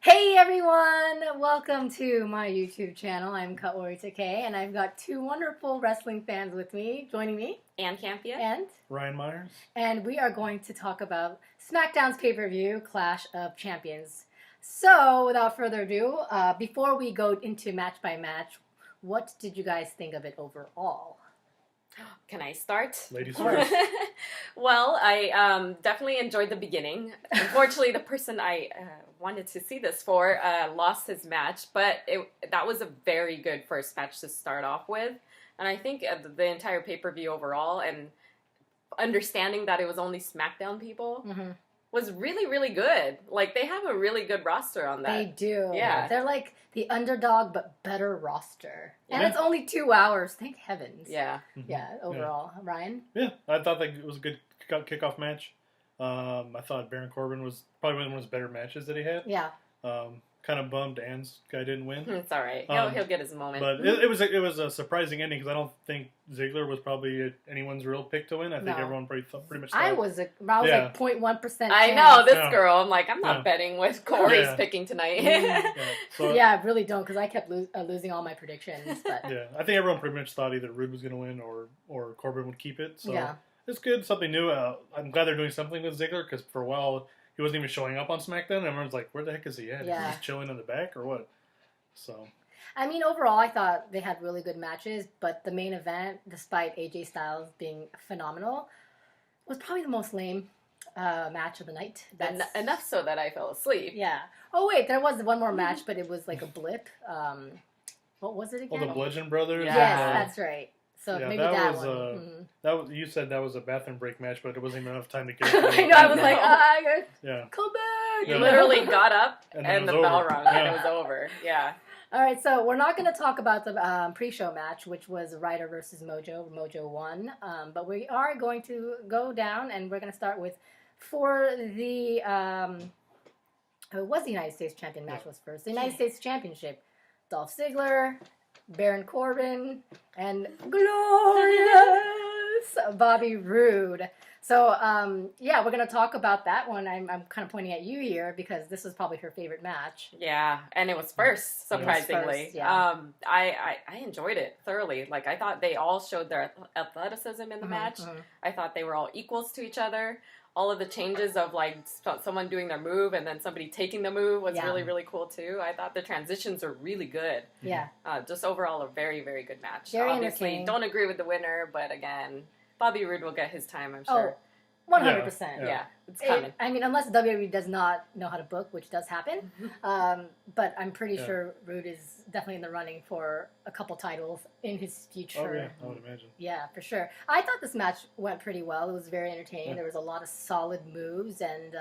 Hey everyone! Welcome to my YouTube channel. I'm Kaori, Takee, and I've got two wonderful wrestling fans with me, joining me. Ann Campea. And Ryan Myers. And we are going to talk about SmackDown's pay-per-view, Clash of Champions. So, without further ado, before we go into match by match, what did you guys think of it overall? Can I start? Ladies first. Well, I definitely enjoyed the beginning. Unfortunately, the person I wanted to see this for lost his match, but that was a very good first match to start off with. And I think the entire pay-per-view overall, and understanding that it was only SmackDown people, was really, really good. Like, they have a really good roster on that. They do. Yeah. They're like the underdog, but better roster. And it's only 2 hours. Thank heavens. Yeah. Yeah, overall. Yeah. Ryan? Yeah, I thought that it was a good kickoff match. I thought Baron Corbin was probably one of his better matches that he had. Yeah. Kind of bummed Ann's guy didn't win. It's all right. He'll get his moment. But it was a surprising ending because I don't think Ziggler was probably anyone's real pick to win. I think everyone pretty much thought. I was like 0.1%. I know this girl. I'm like, I'm not betting with Corey's picking tonight. I really don't because I kept losing all my predictions. But yeah, I think everyone pretty much thought either Rude was going to win or Corbin would keep it. So it's good, something new. I'm glad they're doing something with Ziggler because for a while he wasn't even showing up on SmackDown. And everyone's like, where the heck is he at? Yeah. Is he just chilling in the back or what? So, I mean, overall, I thought they had really good matches, but the main event, despite AJ Styles being phenomenal, was probably the most lame match of the night. Enough so that I fell asleep. Yeah. Oh, wait, there was one more match, but it was like a blip. What was it again? the Bludgeon Brothers? Yes, that's right. So maybe that was, one. That was, you said that was a bathroom break match, but it wasn't even enough time to get I know, I was like, I gotta come back. You literally got up and the bell rung and it was over. Yeah. All right, so we're not going to talk about the pre-show match, which was Ryder versus Mojo. Mojo won, but we are going to go down, and we're going to start with for the it was the United States Champion match was first. The United States Championship, Dolph Ziggler, Baron Corbin, and glorious Bobby Roode. So, we're going to talk about that one. I'm kind of pointing at you here because this is probably her favorite match. Yeah, and it was first, surprisingly. It was first, I enjoyed it thoroughly. Like, I thought they all showed their athleticism in the match. I thought they were all equals to each other. All of the changes of, like, someone doing their move and then somebody taking the move was really, really cool, too. I thought the transitions were really good. Yeah. Just overall a very, very good match. Very Obviously, don't agree with the winner, but again, Bobby Roode will get his time, I'm sure. 100%. Yeah, it's coming. I mean, unless WWE does not know how to book, which does happen. But I'm pretty sure Roode is definitely in the running for a couple titles in his future. Oh, yeah, I would imagine. Yeah, for sure. I thought this match went pretty well. It was very entertaining. Yeah. There was a lot of solid moves and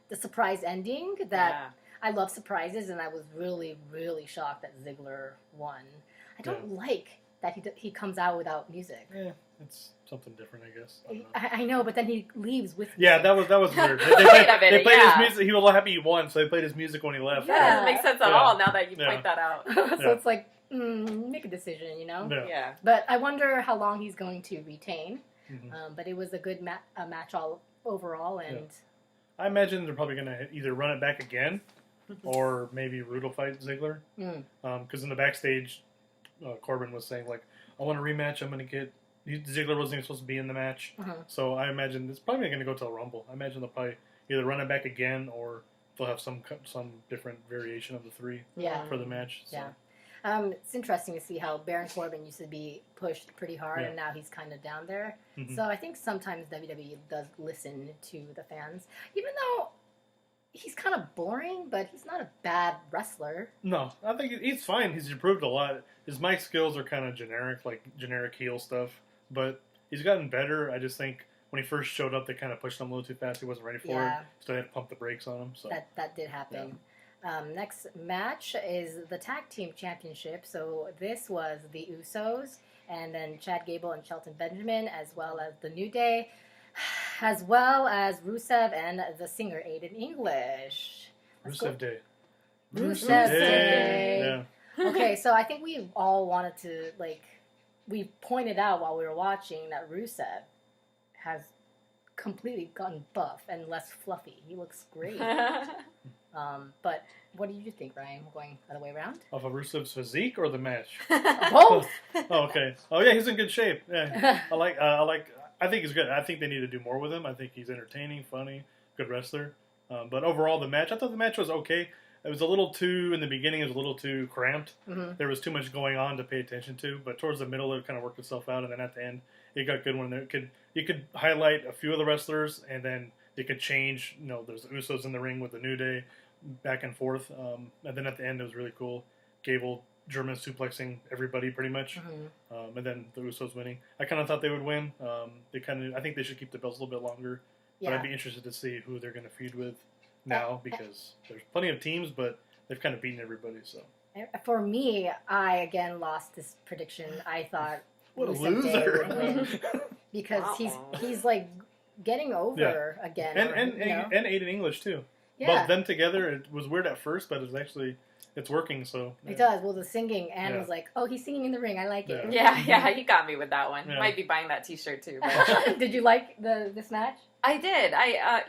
the surprise ending that I love surprises, and I was really, really shocked that Ziggler won. I don't like that he comes out without music. Yeah, it's something different, I guess. I know, but then he leaves with music. Yeah, that was weird. They played his music. He was happy he won, so they played his music when he left. Yeah, it doesn't make sense at all now that you point that out. So it's like, make a decision, you know? Yeah. But I wonder how long he's going to retain. But it was a good match all overall, and I imagine they're probably going to either run it back again, or maybe Roode will fight Ziggler. Because in the backstage, Corbin was saying, like, I want a rematch. I'm going to get... Ziggler wasn't even supposed to be in the match. So I imagine it's probably going to go to a Rumble. I imagine they'll probably either run it back again or they'll have some different variation of the three for the match. So. Yeah. It's interesting to see how Baron Corbin used to be pushed pretty hard and now he's kind of down there. So I think sometimes WWE does listen to the fans. Even though he's kind of boring, but he's not a bad wrestler. No, I think he's fine. He's improved a lot. His mic skills are kind of generic, like generic heel stuff. But he's gotten better. I just think when he first showed up, they kind of pushed him a little too fast. He wasn't ready for it, so they had to pump the brakes on him. So that did happen. Next match is the Tag Team Championship. So this was the Usos, and then Chad Gable and Shelton Benjamin, as well as the New Day, as well as Rusev and the singer Aiden English. Rusev Day. Rusev Day. Yeah. Okay, so I think we all wanted to, like... We pointed out while we were watching that Rusev has completely gotten buff and less fluffy. He looks great. But what do you think, Ryan? We're going the other way around? Of Rusev's physique or the match? Both. Oh, okay. Oh yeah, he's in good shape. Yeah, I think he's good. I think they need to do more with him. I think he's entertaining, funny, good wrestler. But overall, I thought the match was okay. It was a little too, in the beginning, it was a little too cramped. Mm-hmm. There was too much going on to pay attention to. But towards the middle, it kind of worked itself out. And then at the end, it got good when you could highlight a few of the wrestlers, and then they could change. There's the Usos in the ring with the New Day, back and forth. And then at the end, it was really cool. Gable German suplexing everybody pretty much. Mm-hmm. And then the Usos winning. I kind of thought they would win. I think they should keep the belts a little bit longer. Yeah. But I'd be interested to see who they're going to feud with now, because there's plenty of teams, but they've kind of beaten everybody. So for me, I again lost this prediction. I thought what a Rusev Day loser! would win because he's like getting over again. And Aiden English too. Yeah. Both them together. It was weird at first, but it's working. So it does. Well, the singing, Anne was like, "Oh, he's singing in the ring. I like it." Yeah, you got me with that one. Yeah. Might be buying that T-shirt too. But. Did you like this match? I did. I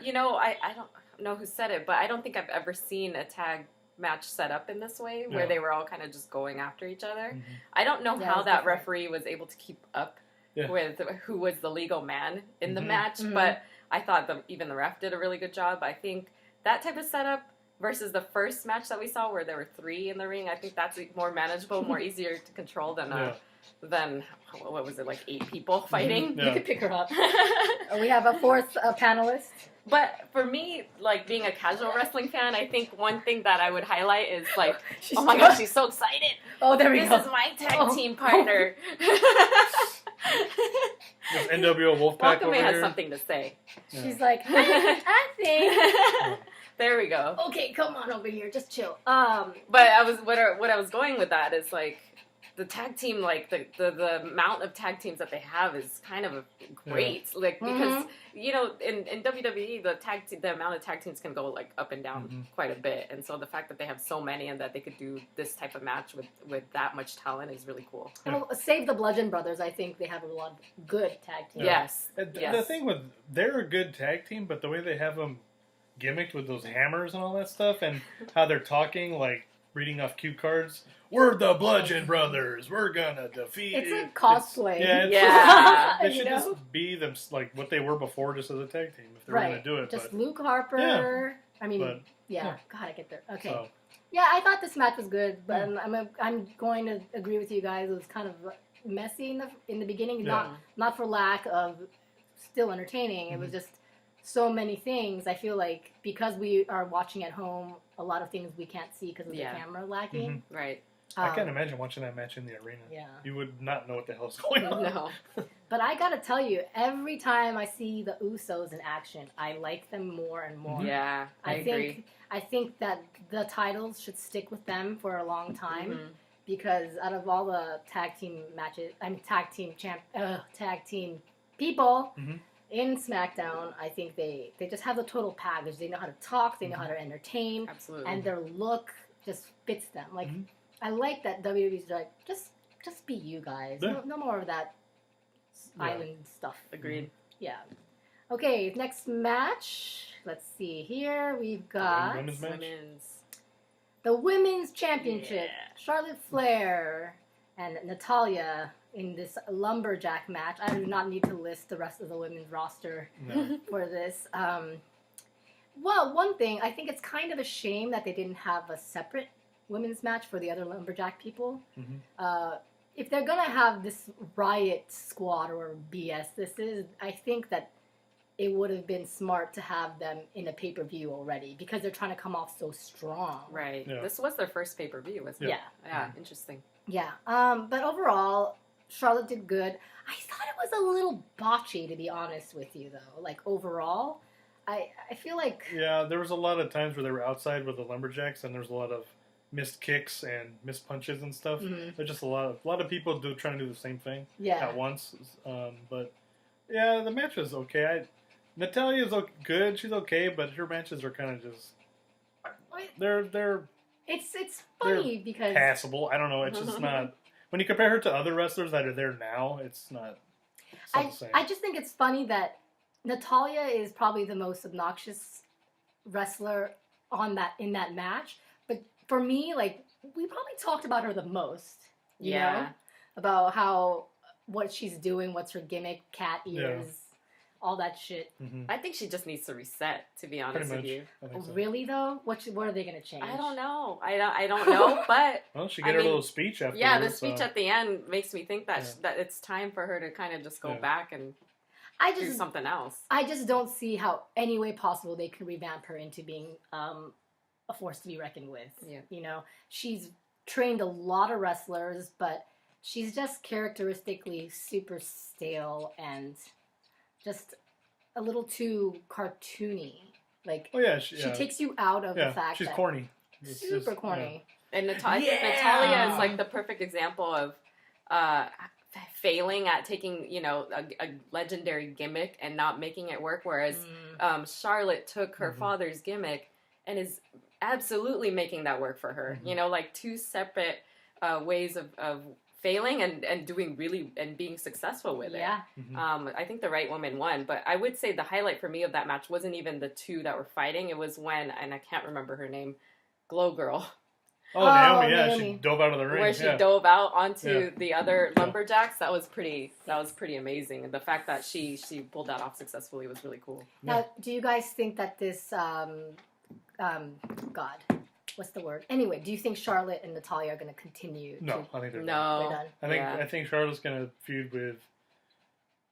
don't know who said it, but I don't think I've ever seen a tag match set up in this way, where they were all kind of just going after each other. Mm-hmm. I don't know how that different. referee was able to keep up with who was the legal man in the match, Mm-hmm. but I thought even the ref did a really good job. I think that type of setup versus the first match that we saw where there were 3 in the ring, I think that's more manageable, more easier to control than what was it, like 8 people fighting? Yeah. You could pick her up. We have a 4th panelist. But for me, like being a casual wrestling fan, I think one thing that I would highlight is like, oh my gosh, she's so excited. Oh, there we go. This is my tag team partner. This NWO Wolfpack over Wakame has here. something to say. Yeah. She's like, I think. There we go. Okay, come on over here, just chill. But what I was going with that is like the tag team, like the amount of tag teams that they have is kind of great. Like because in WWE the amount of tag teams can go like up and down quite a bit, and so the fact that they have so many and that they could do this type of match with that much talent is really cool. Well, save the Bludgeon Brothers. I think they have a lot of good tag teams. Yes. The thing with they're a good tag team, but the way they have them gimmicked with those hammers and all that stuff, and how they're talking like reading off cue cards. We're the Bludgeon Brothers. We're gonna defeat. It's a cosplay. They should just be them like what they were before, just as a tag team if they're gonna do it. Just Luke Harper. Yeah. I mean, God, I get there. Okay. So. Yeah, I thought this match was good, but I'm going to agree with you guys. It was kind of messy in the beginning, not for lack of still entertaining. It was just so many things. I feel like because we are watching at home, a lot of things we can't see because of the camera lacking. Right. I can't imagine watching that match in the arena. Yeah. You would not know what the hell's going on. No. But I gotta tell you, every time I see the Usos in action, I like them more and more. Yeah, I agree. I think that the titles should stick with them for a long time because out of all the tag team matches, tag team people in SmackDown, I think they just have the total package. They know how to talk, they know how to entertain, absolutely, and their look just fits them. Like I like that WWE's like just be you guys. Yeah. No more of that island stuff. Agreed. Yeah. Okay, next match. Let's see here. We've got Women's match? the Women's Championship. Yeah. Charlotte Flair and Natalya in this lumberjack match. I do not need to list the rest of the women's roster for this. Well, one thing, I think it's kind of a shame that they didn't have a separate women's match for the other lumberjack people. If they're going to have this riot squad or BS I think that it would have been smart to have them in a pay-per-view already because they're trying to come off so strong. Right. Yeah. This was their first pay-per-view, wasn't it? Yeah, interesting. Yeah. But overall, Charlotte did good. I thought it was a little botchy, to be honest with you, though. Like, overall, I feel like... Yeah, there was a lot of times where they were outside with the lumberjacks, and there was a lot of missed kicks and missed punches and stuff. There's just a lot of people trying to do the same thing at once. But yeah, the match was okay. Natalya's good. She's okay, but her matches are kind of just they're it's funny because passable. I don't know. It's just not when you compare her to other wrestlers that are there now. It's not the same. I just think it's funny that Natalya is probably the most obnoxious wrestler in that match. But for me, like, we probably talked about her the most. You know? About what she's doing, what's her gimmick, cat ears, all that shit. Mm-hmm. I think she just needs to reset, to be honest with you. So. Really though? What are they gonna change? I don't know. I don't know, but well, she got her little speech after. Yeah, the speech at the end makes me think that that it's time for her to kind of just go back and do something else. I just don't see how any way possible they can revamp her into being a force to be reckoned with. Yeah. You know, she's trained a lot of wrestlers, but she's just characteristically super stale and just a little too cartoony. Like, she takes you out of the fact she's that corny. Super corny. And Natalia is like the perfect example of failing at taking, you know, a legendary gimmick and not making it work, whereas Charlotte took her father's gimmick and is absolutely making that work for her. You know, like two separate ways of failing and doing really and being successful with it. Yeah. I think the right woman won, but I would say the highlight for me of that match wasn't even the two that were fighting. It was when, and I can't remember her name, Glow Girl. Oh, Naomi, she dove out of the ring. Where she dove out onto the other lumberjacks. That was pretty amazing. And the fact that she pulled that off successfully was really cool. Now, do you guys think that this what's the word? Anyway, do you think Charlotte and Natalia are going to continue? No, I think they're done. I think Charlotte's going to feud with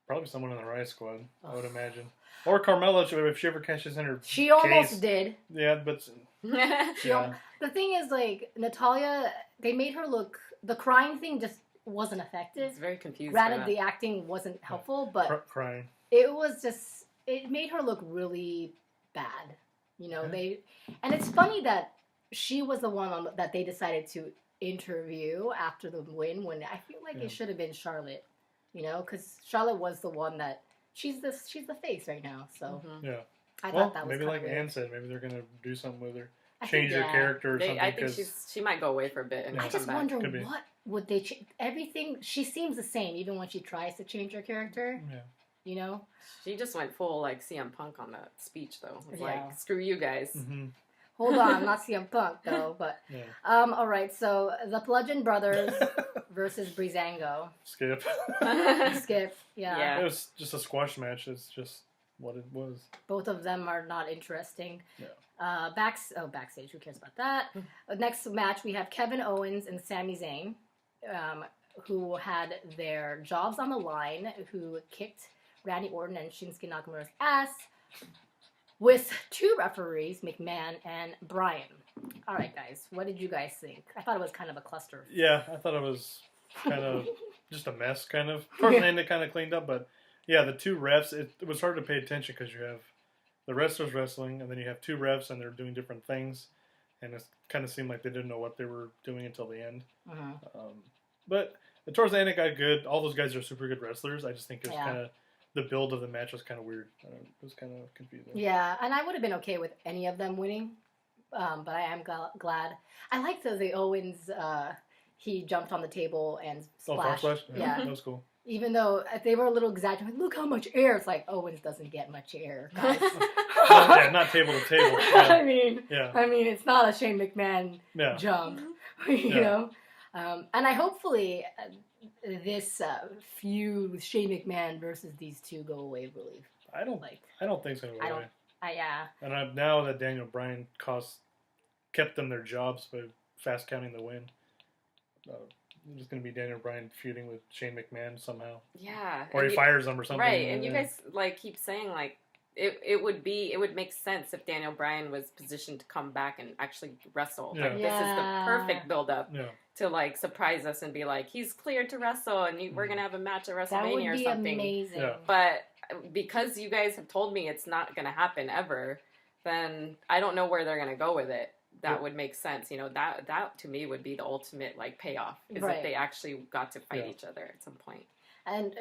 probably someone in the Riot Squad. I would imagine, or Carmella if she ever catches in her. She almost did. Yeah, but the thing is, like, Natalia, they made her look. The crying thing just wasn't effective. It's very confusing. Granted, the acting wasn't helpful, but crying. It was just. It made her look really bad. You know, and it's funny that she was the one that they decided to interview after the win, when I feel like it should have been Charlotte, you know, because Charlotte was the one that she's the face right now. So I thought that was maybe like weird. Ann said, maybe they're gonna do something with her, change her character or something. I think she might go away for a bit. And I just wonder what would they change. Everything, she seems the same even when she tries to change her character. Yeah. You know, she just went full like CM Punk on that speech though. It's like, screw you guys. Mm-hmm. Hold on, not CM Punk though, but all right. So the Bludgeon Brothers versus Breezango. Skip. Yeah. It was just a squash match. It's just what it was. Both of them are not interesting. Yeah. Backstage. Who cares about that? Next match we have Kevin Owens and Sami Zayn, who had their jobs on the line, who kicked Randy Orton and Shinsuke Nakamura's ass with two referees, McMahon and Bryan. All right, guys, what did you guys think? I thought it was kind of a cluster. Yeah, I thought it was kind of just a mess, kind of. Towards the end, it kind of cleaned up, but yeah, the two refs, it was hard to pay attention because you have the wrestlers wrestling, and then you have two refs, and they're doing different things, and it kind of seemed like they didn't know what they were doing until the end. But towards the end, it got good. All those guys are super good wrestlers. I just think it was kind of... The build of the match was kind of weird. It was kind of confusing. Yeah, and I would have been okay with any of them winning, but I am glad. I liked the Owens. He jumped on the table and splashed. Oh, splash? Yeah, that was cool. Even though they were a little exaggerated, look how much air. It's like Owens doesn't get much air, guys. Not table to table. Yeah. I mean, it's not a Shane McMahon jump, you know. And I hopefully. This feud with Shane McMahon versus these two go away really. I don't think so. And now that Daniel Bryan kept them their jobs by fast counting the win, it's going to be Daniel Bryan feuding with Shane McMahon somehow. Yeah. Or he fires them or something. Right, and you guys like keep saying like it would make sense if Daniel Bryan was positioned to come back and actually wrestle. Yeah. Like, this is the perfect build up. Yeah. To like surprise us and be like, he's cleared to wrestle and we're gonna have a match at WrestleMania or something. That would be amazing. Yeah. But because you guys have told me it's not gonna happen ever, then I don't know where they're gonna go with it. That would make sense. You know, that to me would be the ultimate like payoff, is if they actually got to fight each other at some point. And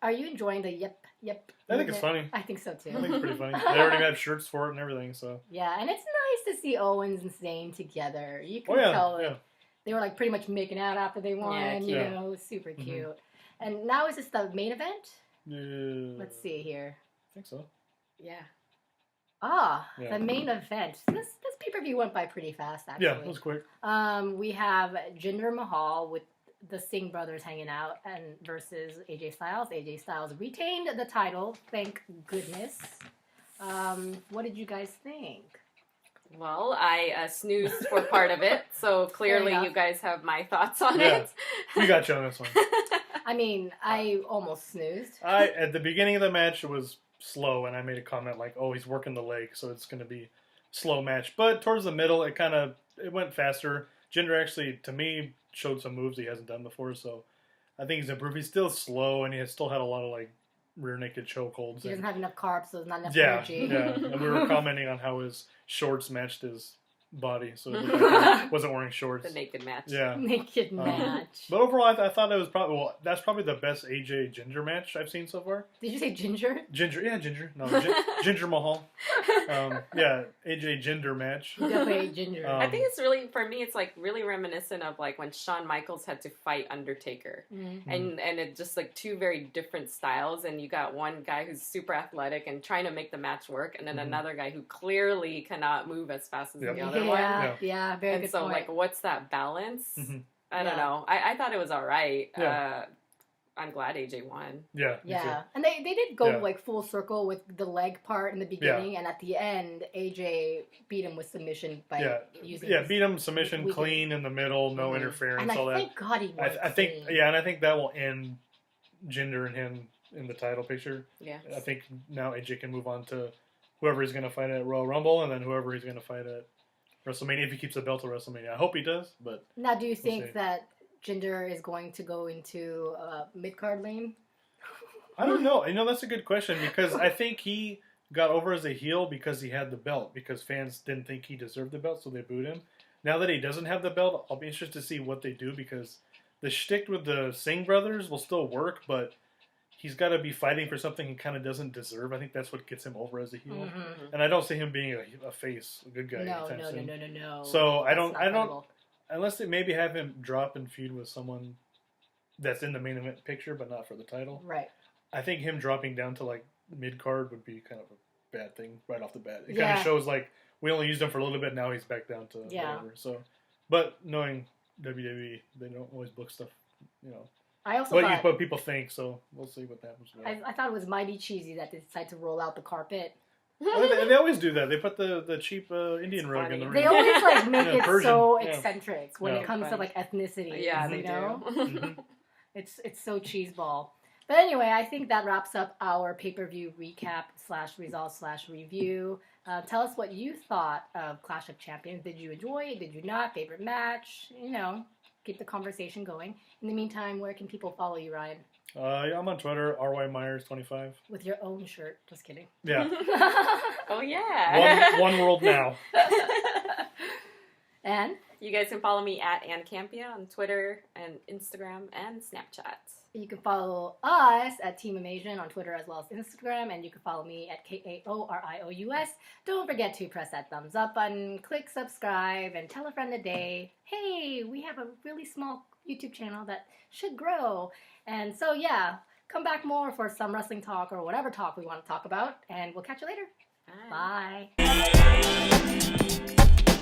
are you enjoying the yep? I think it's funny. I think so too. I think it's pretty funny. They already have shirts for it and everything, so. Yeah, and it's nice to see Owens and Zayn together. You can tell they were like pretty much making out after they won. You know, it was super cute. And now is this the main event? Yeah. Let's see here. I think so. Yeah. The main event. This pay-per-view went by pretty fast, actually. Yeah, it was quick. We have Jinder Mahal with the Singh brothers hanging out and versus AJ Styles. AJ Styles retained the title, thank goodness. What did you guys think? Well, I snoozed for part of it, so clearly you guys have my thoughts on it. We got you on this one. I mean, I almost snoozed. At the beginning of the match, it was slow, and I made a comment like, "Oh, he's working the leg, so it's going to be slow match." But towards the middle, it went faster. Jinder actually, to me, showed some moves he hasn't done before, so I think he's improved. He's still slow, and he has still had a lot of like rear naked chokeholds. He doesn't have enough carbs, so there's not enough energy. Yeah, and we were commenting on how his shorts matched his body, so it looked like he wasn't wearing shorts. The naked match. Yeah. Naked match. But overall, I thought it was that's probably the best AJ Ginger match I've seen so far. Did you say Ginger? Ginger, yeah, Ginger. No, Ginger Mahal. Yeah, AJ Ginger match. Definitely Ginger. I think it's really, for me, it's like really reminiscent of like when Shawn Michaels had to fight Undertaker. Mm-hmm. And it's just like two very different styles, and you got one guy who's super athletic and trying to make the match work, and then another guy who clearly cannot move as fast as the other one. Yeah, very and good so point. like, what's that balance? Mm-hmm. I don't know. I thought it was all right. Yeah. I'm glad AJ won. Yeah, and they did go like full circle with the leg part in the beginning, and at the end, AJ beat him with submission by using beat him submission clean in the middle, no interference, and all that. Thank God he won. I think and I think that will end Jinder and him in the title picture. Yeah, I think now AJ can move on to whoever he's going to fight at Royal Rumble, and then whoever he's going to fight at WrestleMania if he keeps the belt to WrestleMania. I hope he does, but now, do you think that Jinder is going to go into mid-card lane? I don't know. That's a good question because I think he got over as a heel because he had the belt, because fans didn't think he deserved the belt, so they booed him. Now that he doesn't have the belt, I'll be interested to see what they do, because the shtick with the Singh brothers will still work, but he's got to be fighting for something he kind of doesn't deserve. I think that's what gets him over as a heel. Mm-hmm. And I don't see him being a face, a good guy. No. So I don't. Unless they maybe have him drop and feud with someone that's in the main event picture, but not for the title. Right. I think him dropping down to like mid card would be kind of a bad thing right off the bat. It kind of shows like we only used him for a little bit. Now he's back down to whatever. So, but knowing WWE, they don't always book stuff. I also thought, but people think, so we'll see what happens. I thought it was mighty cheesy that they decided to roll out the carpet. Well, they always do that. They put the cheap Indian rug in the ring. They always like make it Persian. so eccentric when it comes to like ethnicity. Yeah, they do. Mm-hmm. It's so cheeseball. But anyway, I think that wraps up our pay-per-view recap / results / review. Tell us what you thought of Clash of Champions. Did you enjoy it? Did you not? Favorite match? Keep the conversation going. In the meantime, where can people follow you, Ryan? I'm on Twitter, RYMyers25. With your own shirt. Just kidding. Yeah. Oh, yeah. One world now. And? You guys can follow me at Ann Campea on Twitter and Instagram and Snapchat. You can follow us at Team Amasian on Twitter as well as Instagram, and you can follow me at KAORIOUS. Don't forget to press that thumbs up button, click subscribe, and tell a friend today, hey, we have a really small YouTube channel that should grow. And so, come back more for some wrestling talk or whatever talk we want to talk about, and we'll catch you later. Bye. Bye.